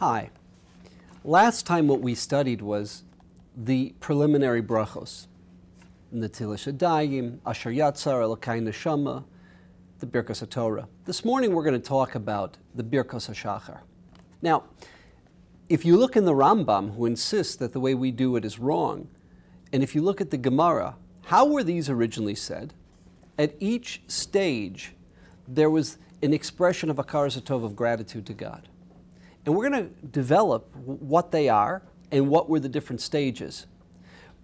Hi. Last time what we studied was the preliminary brachos. Netilah Shadayim, Asher Yatzar, Elokai Neshama, the Birkot HaTorah. This morning we're going to talk about the Birkot HaShachar. Now, if you look in the Rambam, who insists that the way we do it is wrong, and if you look at the Gemara, how were these originally said? At each stage, there was an expression of hakaras hatov, of gratitude to God. And we're going to develop what they are and what were the different stages.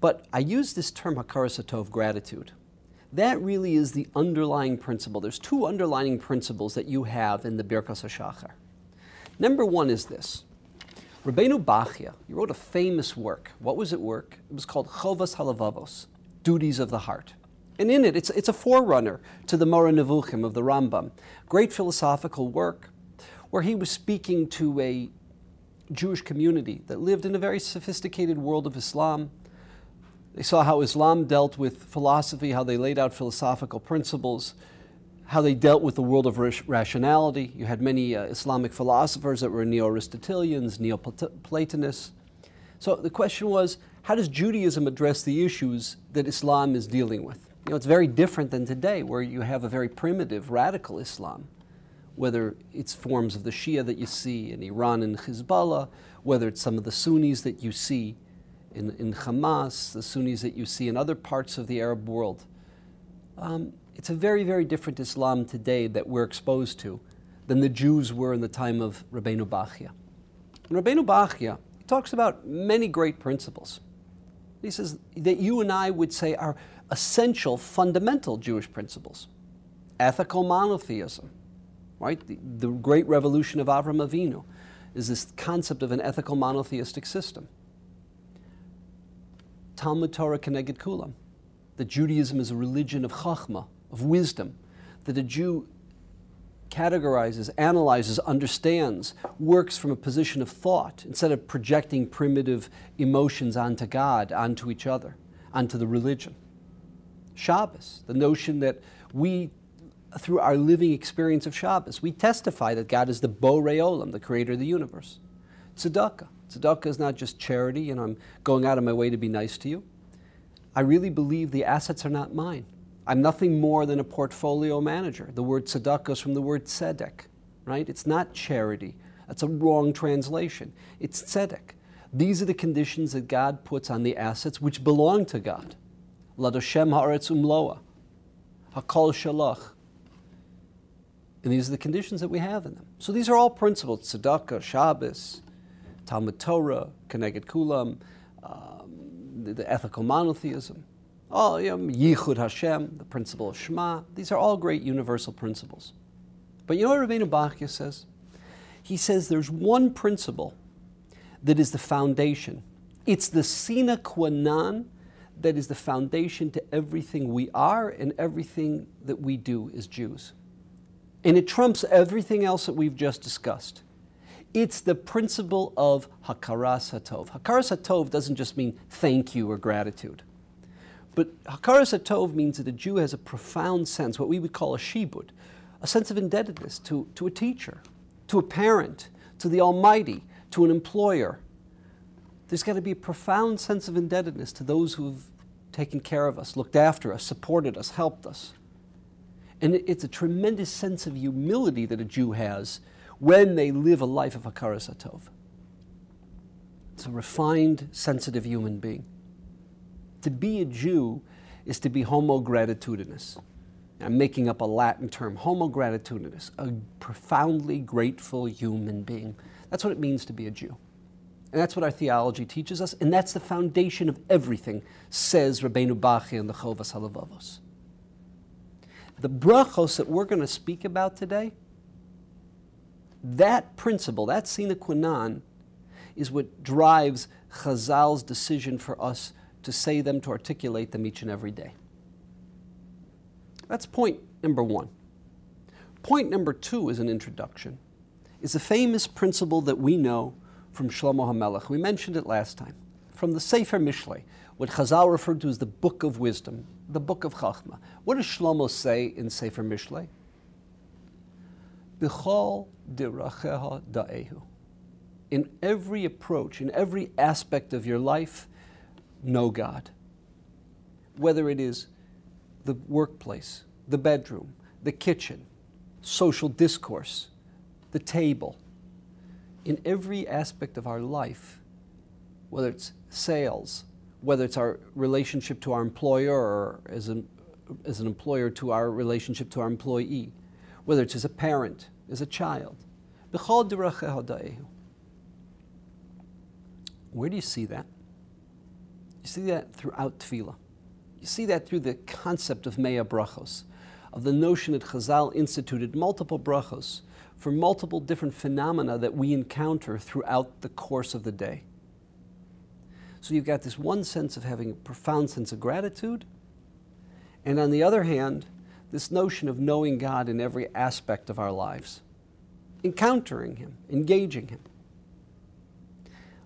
But I use this term hakaras hatov, gratitude. That really is the underlying principle. There's two underlying principles that you have in the Birkot HaShachar. Number one is this. Rabbi Bachya, he wrote a famous work. What was it work? It was called Chovas HaLevavos, Duties of the Heart. And in it, it's a forerunner to the Moreh Nevuchim of the Rambam. Great philosophical work where he was speaking to a Jewish community that lived in a very sophisticated world of Islam. They saw how Islam dealt with philosophy, how they laid out philosophical principles, how they dealt with the world of rationality. You had many Islamic philosophers that were Neo-Aristotelians, Neo-Platonists. So the question was, how does Judaism address the issues that Islam is dealing with? You know, it's very different than today, where you have a very primitive, radical Islam, whether it's forms of the Shia that you see in Iran and Hezbollah, whether it's some of the Sunnis that you see in Hamas, the Sunnis that you see in other parts of the Arab world. It's a very, very different Islam today that we're exposed to than the Jews were in the time of Rabbeinu Bachya. And Rabbeinu Bachya, he talks about many great principles. He says that you and I would say are essential, fundamental Jewish principles. Ethical monotheism, right? The great revolution of Avram Avinu is this concept of an ethical monotheistic system. Talmud Torah Keneged Kulam, that Judaism is a religion of chachma, of wisdom, that a Jew categorizes, analyzes, understands, works from a position of thought instead of projecting primitive emotions onto God, onto each other, onto the religion. Shabbos, the notion that we, through our living experience of Shabbos, we testify that God is the Borei Olam, the creator of the universe. Tzedakah. Tzedakah is not just charity, and I'm going out of my way to be nice to you. I really believe the assets are not mine. I'm nothing more than a portfolio manager. The word tzedakah is from the word tzedek, right? It's not charity. That's a wrong translation. It's tzedek. These are the conditions that God puts on the assets which belong to God. Ladoshem haaretz umloa, hakol shalach. And these are the conditions that we have in them. So these are all principles: tzedakah, Shabbos, Talmud Torah, Keneged Kulam, the ethical monotheism. Yichud Hashem, the principle of Shema. These are all great universal principles. But you know what Rabbeinu Bachya says? He says there's one principle that is the foundation. It's the sine qua non that is the foundation to everything we are and everything that we do as Jews. And it trumps everything else that we've just discussed. It's the principle of hakaras hatov. Hakaras hatov doesn't just mean thank you or gratitude. But hakaras hatov means that a Jew has a profound sense, what we would call a shibud, a sense of indebtedness to a teacher, to a parent, to the Almighty, to an employer. There's got to be a profound sense of indebtedness to those who have taken care of us, looked after us, supported us, helped us. And it's a tremendous sense of humility that a Jew has when they live a life of hakaras hatov. It's a refined, sensitive human being. To be a Jew is to be homo gratitudinus. I'm making up a Latin term, homo gratitudinus, a profoundly grateful human being. That's what it means to be a Jew. And that's what our theology teaches us, and that's the foundation of everything, says Rabbeinu Bachya in the Chovas HaLevavos. The brachos that we're going to speak about today, that principle, that sine qua non, is what drives Chazal's decision for us to say them, to articulate them each and every day. That's point number one. Point number two is an introduction. Is a famous principle that we know from Shlomo HaMelech. We mentioned it last time. From the Sefer Mishlei, what Chazal referred to as the book of wisdom, the book of Chachma. What does Shlomo say in Sefer Mishlei? B'chol diracheha da'ehu. in every approach, in every aspect of your life, know God. Whether it is the workplace, the bedroom, the kitchen, social discourse, the table. In every aspect of our life, whether it's sales, whether it's our relationship to our employer or as an employer to our relationship to our employee, whether it's as a parent, as a child. Where do you see that? You see that throughout tefillah. You see that through the concept of Mea Brachos, of the notion that Chazal instituted multiple brachos for multiple different phenomena that we encounter throughout the course of the day. So you've got this one sense of having a profound sense of gratitude, and on the other hand, this notion of knowing God in every aspect of our lives, encountering Him, engaging Him.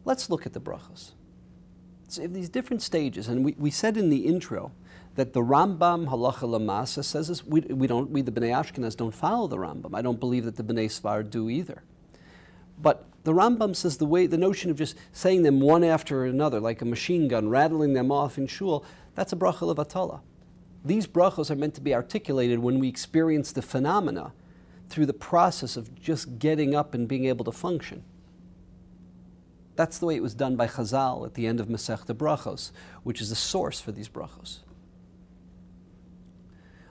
Let's look at the brachos. So these different stages, and we said in the intro that the Rambam Halacha Lamasa says this. We the Bnei Ashkenaz don't follow the Rambam. I don't believe that the Bnei Sfar do either. But the Rambam says the notion of just saying them one after another, like a machine gun, rattling them off in shul, that's a bracha levatala. These brachos are meant to be articulated when we experience the phenomena through the process of just getting up and being able to function. That's the way it was done by Chazal at the end of Masechta Brachos, which is the source for these brachos.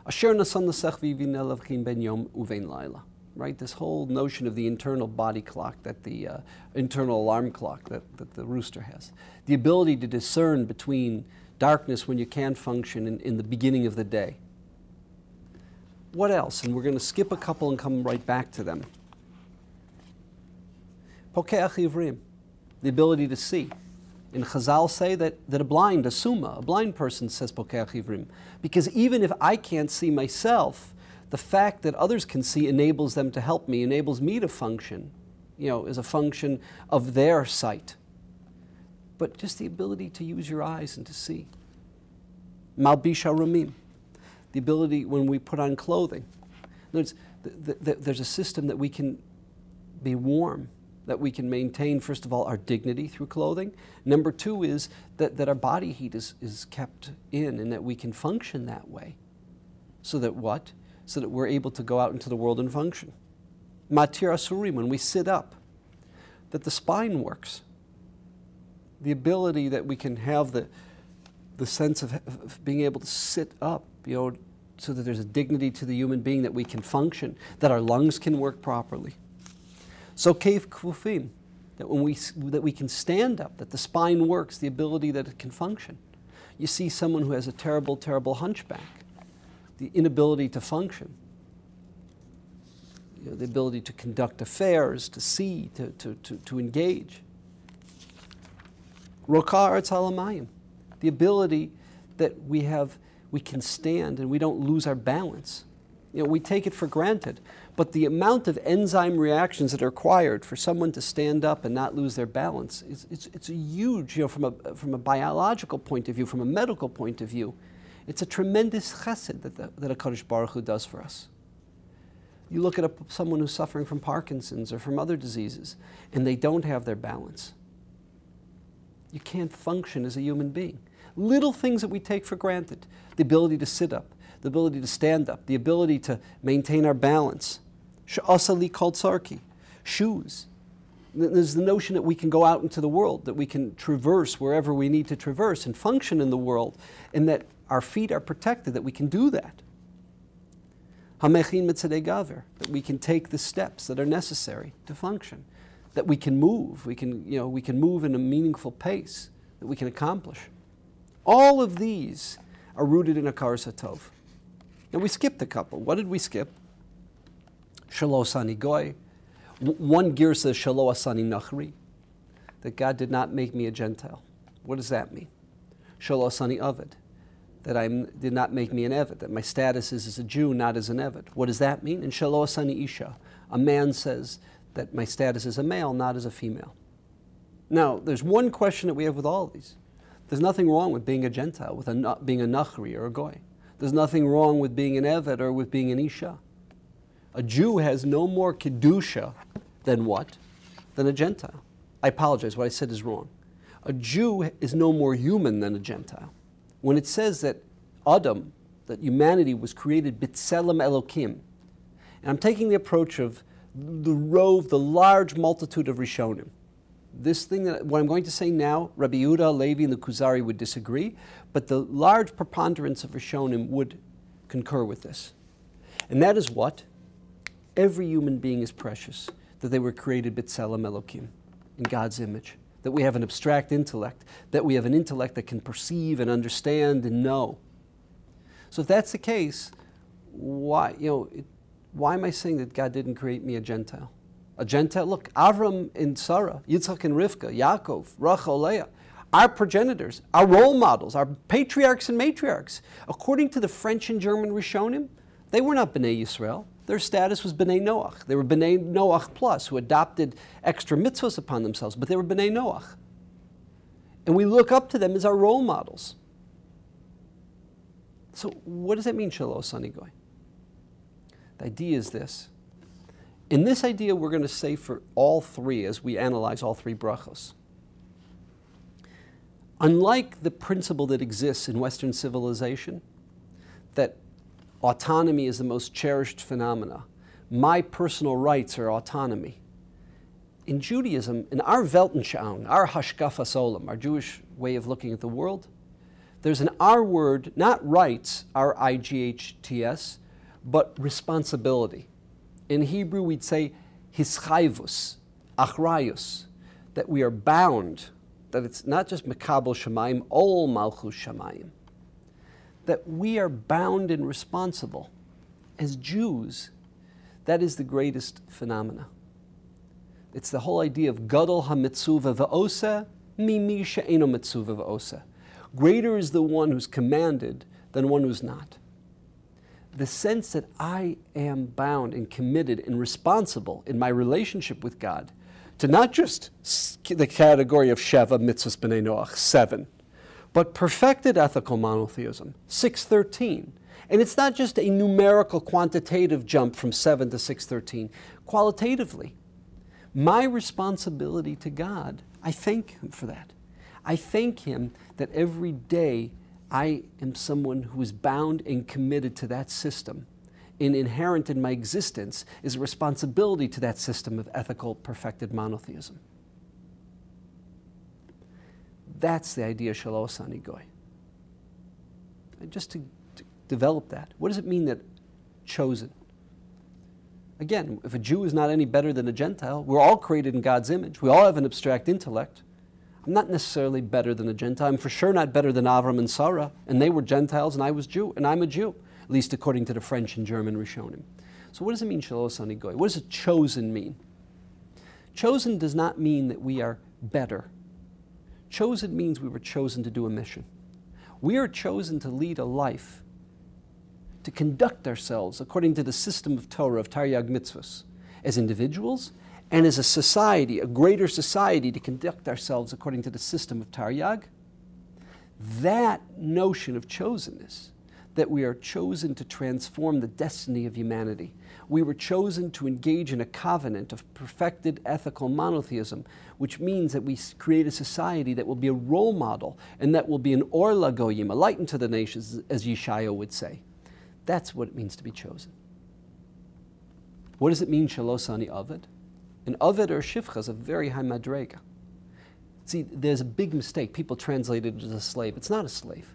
Asher nasan l'sech v'ivin elavchim ben yom uvein laila. Right, this whole notion of the internal body clock, that the internal alarm clock that the rooster has, the ability to discern between darkness when you can't function in the beginning of the day. What else? And we're going to skip a couple and come right back to them. Pokeach ivrim, the ability to see. And Chazal say that a blind person says Pokeach ivrim, because even if I can't see myself, the fact that others can see enables them to help me, enables me to function, as a function of their sight. But just the ability to use your eyes and to see. Malbish haramim, the ability when we put on clothing. In other words, there's a system that we can be warm, that we can maintain, first of all, our dignity through clothing. Number two is that our body heat is kept in and that we can function that way. So that what? So that we're able to go out into the world and function. Matir asurim, when we sit up, that the spine works. The ability that we can have the sense of being able to sit up, so that there's a dignity to the human being, that we can function, that our lungs can work properly. So keif kfufim, that we can stand up, that the spine works, the ability that it can function. You see someone who has a terrible, terrible hunchback, the inability to function, the ability to conduct affairs, to see, to engage. Rokar etz halamayim, the ability that we can stand and we don't lose our balance. We take it for granted, but the amount of enzyme reactions that are required for someone to stand up and not lose their balance it's a huge, from a biological point of view, from a medical point of view. It's a tremendous chesed that a HaKadosh Baruch Hu does for us. You look at someone who's suffering from Parkinson's or from other diseases, and they don't have their balance. You can't function as a human being. Little things that we take for granted, the ability to sit up, the ability to stand up, the ability to maintain our balance. She'asali kol tzarki, shoes. There's the notion that we can go out into the world, that we can traverse wherever we need to traverse and function in the world, and that our feet are protected, that we can do that. Hamechin mitzadei gaver, that we can take the steps that are necessary to function, that we can move, we can move in a meaningful pace, that we can accomplish. All of these are rooted in Hakaras HaTov. Now we skipped a couple. What did we skip? Shelo asani goy. One gear says Shelo asani nachri, that God did not make me a Gentile. What does that mean? Shelo asani aved, that did not make me an Eved, that my status is as a Jew, not as an Eved. What does that mean? And Shelo asani isha, a man says that my status is a male, not as a female. Now, there's one question that we have with all of these. There's nothing wrong with being a Gentile, with being a Nachri or a Goy. There's nothing wrong with being an Eved or with being an Isha. A Jew has no more Kedusha than what? Than a Gentile. I apologize, what I said is wrong. A Jew is no more human than a Gentile. When it says that Adam, that humanity was created b'tselem Elokim, and I'm taking the approach of the large multitude of Rishonim. This thing, what I'm going to say now, Rabbi Yehuda, Levi, and the Kuzari would disagree, but the large preponderance of Rishonim would concur with this. And that is what? Every human being is precious, that they were created b'tselem Elokim, in God's image, that we have an abstract intellect, that we have an intellect that can perceive and understand and know. So if that's the case, why am I saying that God didn't create me a Gentile? A Gentile, look, Avram and Sarah, Yitzchak and Rivka, Yaakov, Rachel, Leah, our progenitors, our role models, our patriarchs and matriarchs. According to the French and German Rishonim, they were not B'nai Yisrael. Their status was B'nai Noach. They were B'nai Noach plus, who adopted extra mitzvahs upon themselves, but they were B'nai Noach. And we look up to them as our role models. So what does that mean, Shelo Sani Goy? The idea is this. In this idea, we're going to say for all three, as we analyze all three brachos, unlike the principle that exists in Western civilization, that autonomy is the most cherished phenomena, my personal rights are autonomy. In Judaism, in our Weltanschauung, our Hashkafas Olam, our Jewish way of looking at the world, there's an R word, not rights, R-I-G-H-T-S, but responsibility. In Hebrew, we'd say hischayvus, achrayus, that we are bound, that it's not just mekabel shamayim, ol malchus shamayim, that we are bound and responsible. As Jews, that is the greatest phenomena. It's the whole idea of gadol ha-mitzuva v'osa, mimi she'eno mitzuva v'osa. Greater is the one who's commanded than one who's not. The sense that I am bound and committed and responsible in my relationship with God to not just the category of Sheva, Mitzvahs B'nai Noach, 7, but perfected ethical monotheism, 613. And it's not just a numerical quantitative jump from 7 to 613. Qualitatively, my responsibility to God, I thank Him for that. I thank Him that every day I am someone who is bound and committed to that system. And inherent in my existence is a responsibility to that system of ethical, perfected monotheism. That's the idea, Shelo Sani Goy. And just to develop that, what does it mean that chosen? Again, if a Jew is not any better than a Gentile, we're all created in God's image. We all have an abstract intellect. I'm not necessarily better than a Gentile. I'm for sure not better than Avram and Sarah, and they were Gentiles, and I was Jew, and I'm a Jew, at least according to the French and German Rishonim. So what does it mean, Shelo Sani Goy? What does a chosen mean? Chosen does not mean that we are better. Chosen means we were chosen to do a mission. We are chosen to lead a life, to conduct ourselves according to the system of Torah, of Taryag Mitzvahs, as individuals, and as a society, a greater society, to conduct ourselves according to the system of Taryag. That notion of chosenness, that we are chosen to transform the destiny of humanity. We were chosen to engage in a covenant of perfected ethical monotheism, which means that we create a society that will be a role model and that will be an or lagoyim, a light unto the nations, as Yeshayahu would say. That's what it means to be chosen. What does it mean, Shelo Sani Aved? An Aved or Shivcha is a very high madrega. See, there's a big mistake. People translate it as a slave. It's not a slave.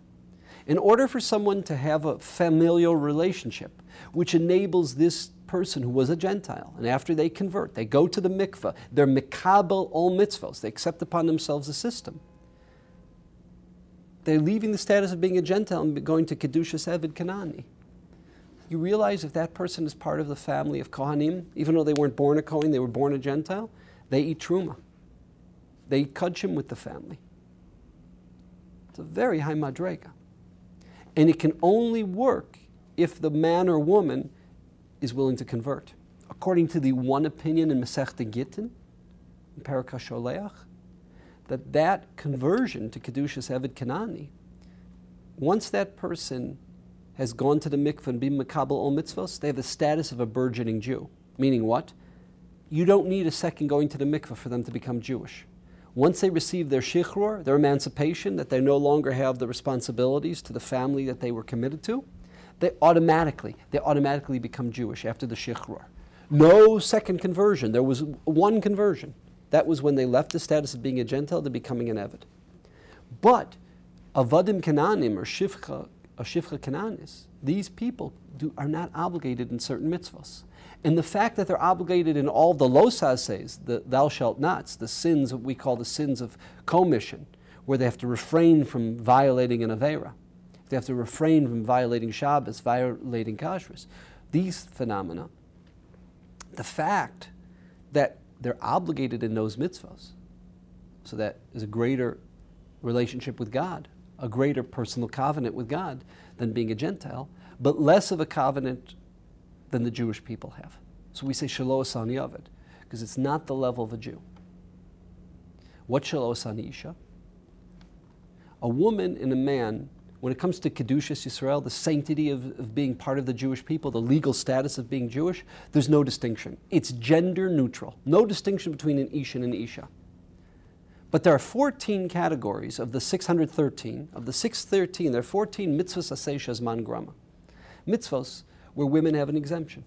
In order for someone to have a familial relationship, which enables this person who was a Gentile, and after they convert, they go to the mikveh, they're mikabel all mitzvos, they accept upon themselves the system. They're leaving the status of being a Gentile and going to Kedushas Eved Kanani. You realize if that person is part of the family of Kohanim, even though they weren't born a Kohen, they were born a Gentile, they eat Truma. They eat Kudshim with the family. It's a very high madrega. And it can only work if the man or woman is willing to convert. According to the one opinion in Masechta Gittin, in Birkot HaShachar, that conversion to Kedushas Eved Kanani, once that person has gone to the mikveh and been makabel ol mitzvos, they have the status of a burgeoning Jew. Meaning what? You don't need a second going to the mikveh for them to become Jewish. Once they receive their shichrur, their emancipation, that they no longer have the responsibilities to the family that they were committed to, they automatically become Jewish after the shichrur. No second conversion. There was one conversion. That was when they left the status of being a Gentile to becoming an Eved. But Avadim Canaanim or Shifcha Canaanis, these people are not obligated in certain mitzvahs. And the fact that they're obligated in all the losases, the thou shalt nots, the sins that we call the sins of commission, where they have to refrain from violating an Aveira, they have to refrain from violating Shabbos, violating Kashrus, these phenomena, the fact that they're obligated in those mitzvahs, so that is a greater relationship with God, a greater personal covenant with God than being a Gentile, but less of a covenant than the Jewish people have. So we say Shelo Asani Aved, because it's not the level of a Jew. What Shelo Asani Isha? A woman and a man, when it comes to Kedushas Yisrael, the sanctity of being part of the Jewish people, the legal status of being Jewish, there's no distinction. It's gender neutral. No distinction between an Ish and an Isha. But there are 14 categories of the 613. Of the 613, there are 14 mitzvahs aseh shazman grama. Mitzvahs where women have an exemption,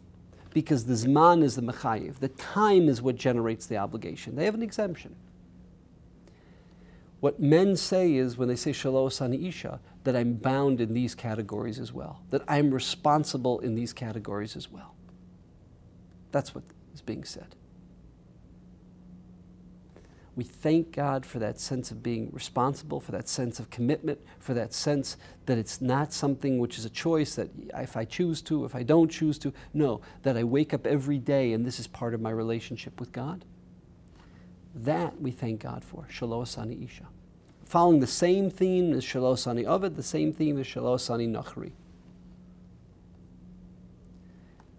because the zman is the mechayiv. The time is what generates the obligation. They have an exemption. What men say is, when they say Shelo Asani Isha, that I'm bound in these categories as well, that I'm responsible in these categories as well. That's what is being said. We thank God for that sense of being responsible, for that sense of commitment, for that sense that it's not something which is a choice that if I choose to, if I don't choose to. No, that I wake up every day and this is part of my relationship with God. That we thank God for, Shelo Asani Isha. Following the same theme as Shelo Asani Aved, the same theme as Shelo Asani Nachri.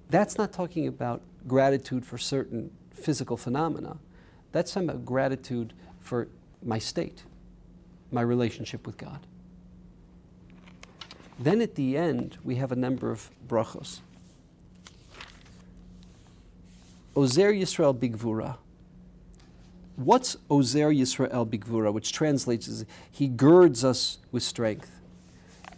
That's not talking about gratitude for certain physical phenomena. That's talking about gratitude for my state, my relationship with God. Then at the end, we have a number of brachos. Ozer Yisrael Bigvura. What's Ozer Yisrael Bigvura, which translates as he girds us with strength?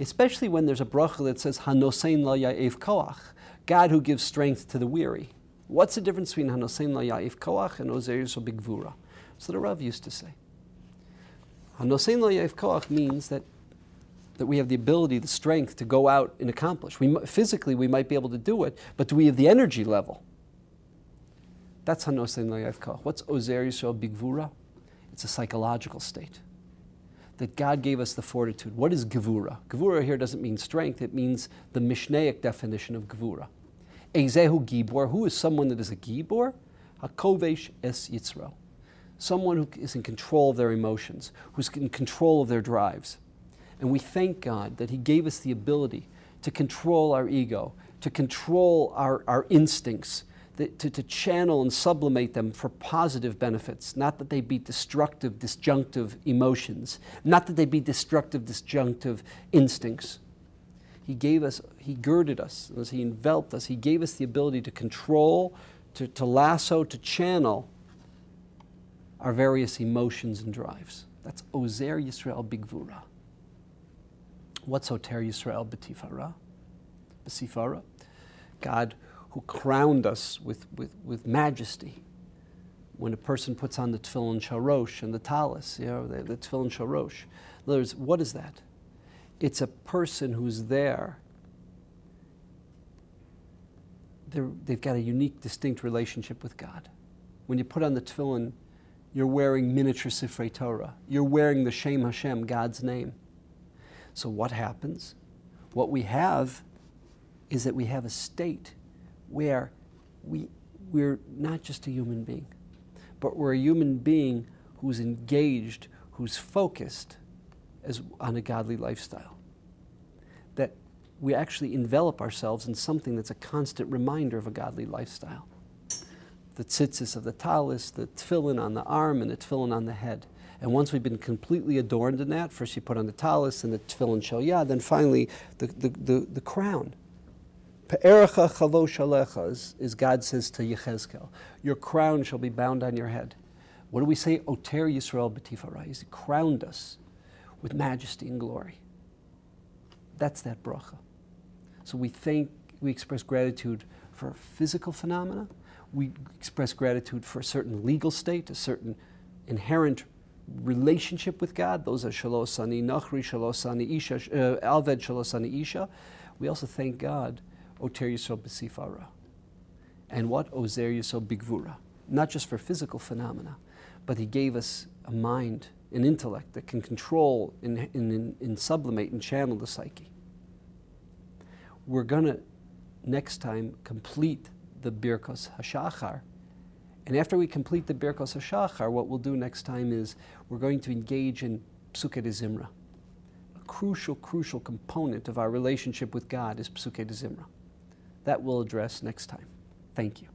Especially when there's a bracha that says Hanosein la ya'ev koach, God who gives strength to the weary. What's the difference between Hanosein la ya'ev koach and Ozer Yisrael Bigvura? So the Rav used to say. Hanosein la ya'ev koach means that we have the ability, the strength to go out and accomplish. Physically, we might be able to do it, but do we have the energy level? That's Hanosein la ya'ev koach. What's Ozer Yisrael Bigvura? It's a psychological state. That God gave us the fortitude. What is Gevura? Gevura here doesn't mean strength, it means the Mishnaic definition of Gevura. Ezehu Gibor, who is someone that is a Gibor? HaKovesh es Yitzro. Someone who is in control of their emotions, who's in control of their drives. And we thank God that He gave us the ability to control our ego, to control our instincts, to channel and sublimate them for positive benefits, not that they be destructive, disjunctive emotions, not that they be destructive, disjunctive instincts. He gave us, He girded us, as He enveloped us, He gave us the ability to control, to lasso, to channel our various emotions and drives. That's Ozer Yisrael Bigvura. What's Oter Yisrael B'tifara? B'sifara? God who crowned us with majesty. When a person puts on the tefillin shalosh and the talis, the tefillin shalosh. In other words, what is that? It's a person who's there. They've got a unique, distinct relationship with God. When you put on the tefillin, you're wearing miniature Sifrei Torah. You're wearing the Shem Hashem, God's name. So what happens? What we have is that we have a state where we're not just a human being, but we're a human being who's engaged, who's focused on a godly lifestyle. That we actually envelop ourselves in something that's a constant reminder of a godly lifestyle. The tzitzis of the talis, the tefillin on the arm, and the tefillin on the head. And once we've been completely adorned in that, first you put on the talis and the tefillin shel yad, then finally the crown. Pe'erecha chalosh alecha, as God says to Yechezkel, your crown shall be bound on your head. What do we say? Oter Yisrael b'tifara. He's crowned us with majesty and glory. That's that bracha. So we express gratitude for physical phenomena. We express gratitude for a certain legal state, a certain inherent relationship with God. Those are Shelo Sani Nachri, Shelo Sani Isha, Alved Shelo Sani Isha. We also thank God, Oter Yisrael b'sifara. And what? Ozer Yisrael b'gvura. Not just for physical phenomena, but He gave us a mind, an intellect that can control and sublimate and channel the psyche. We're going to, next time, complete the Birkot HaShachar. And after we complete the Birkot HaShachar, what we'll do next time is we're going to engage in Psukei de Zimra. A crucial component of our relationship with God is Psukei de Zimra. That we'll address next time. Thank you.